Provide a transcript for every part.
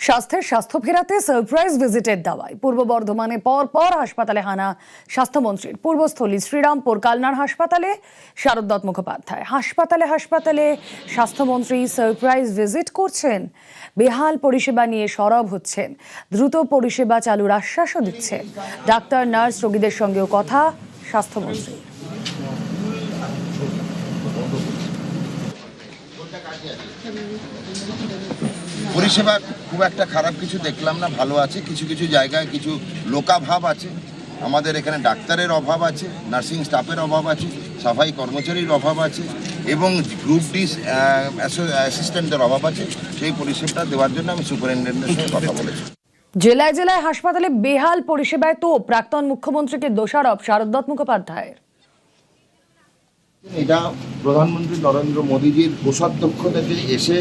স্বাস্থ্য ফেরাতে সারপ্রাইজ ভিজিটের দাওয়ায় পূর্ব বর্ধমানে পর হাসপাতালে হানা স্বাস্থ্যমন্ত্রীর। পূর্বস্থলী শ্রীরামপুর কালনার হাসপাতালে শারদ দত্ত মুখোপাধ্যায় হাসপাতালে স্বাস্থ্যমন্ত্রী সারপ্রাইজ ভিজিট করছেন। বেহাল পরিষেবা নিয়ে সরব হচ্ছেন, দ্রুত পরিষেবা চালুর আশ্বাসও দিচ্ছেন। ডাক্তার, নার্স, রোগীদের সঙ্গেও কথা স্বাস্থ্যমন্ত্রী। পরিষেবা খুব একটা খারাপ কিছু দেখলাম না, ভালো আছে। কিছু কিছু জায়গায় কিছু লোকাভাব আছে, আমাদের এখানে ডাক্তারের অভাব আছে, নার্সিং স্টাফের অভাব আছে, সাফাই কর্মচারীর অভাব আছে এবং গ্রুপ ডি অ্যাসিস্ট্যান্টের অভাব আছে। সেই পরিষেবাটা দেওয়ার জন্য আমি সুপারিনটেন্ডেন্টের সঙ্গে কথা বলেছি। জেলায় জেলায় হাসপাতালে বেহাল পরিষেবায় তো প্রাক্তন মুখ্যমন্ত্রীকে দোষারোপ শারদ দত্ত মুখোপাধ্যায়ের। এটা প্রধানমন্ত্রী নরেন্দ্র মোদীজির কোষাধ্যক্ষ থেকে এসে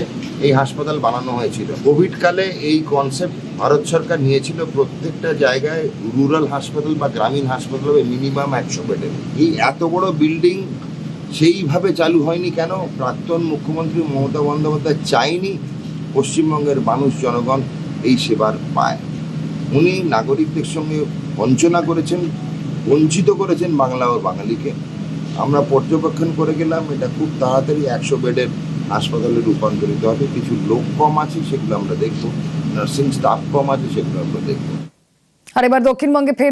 এই হাসপাতাল বানানো হয়েছিল। কোভিড কালে এই কনসেপ্ট ভারত সরকার নিয়েছিল, প্রত্যেকটা জায়গায় রুরাল হাসপাতাল বা গ্রামীণ হাসপাতাল হবে মিনিমাম 100 বেডের। এই এত বড় বিল্ডিং সেইভাবে চালু হয়নি কেন? প্রাক্তন মুখ্যমন্ত্রী মমতা বন্দ্যোপাধ্যায় চাইনি পশ্চিমবঙ্গের মানুষ জনগণ এই সেবার পায়। উনি নাগরিকদের সঙ্গে বঞ্চনা করেছেন, বঞ্চিত করেছেন বাংলা ও বাঙালিকে। আমরা পর্যবেক্ষণ করে গেলাম, এটা খুব তাড়াতাড়ি 100 বেডের হাসপাতালে রূপান্তরিত হবে। কিছু লোক কম আছে, সেগুলো আমরা দেখব। নার্সিং স্টাফ কম আছে, সেগুলো আমরা দেখব। আর এবার দক্ষিণবঙ্গে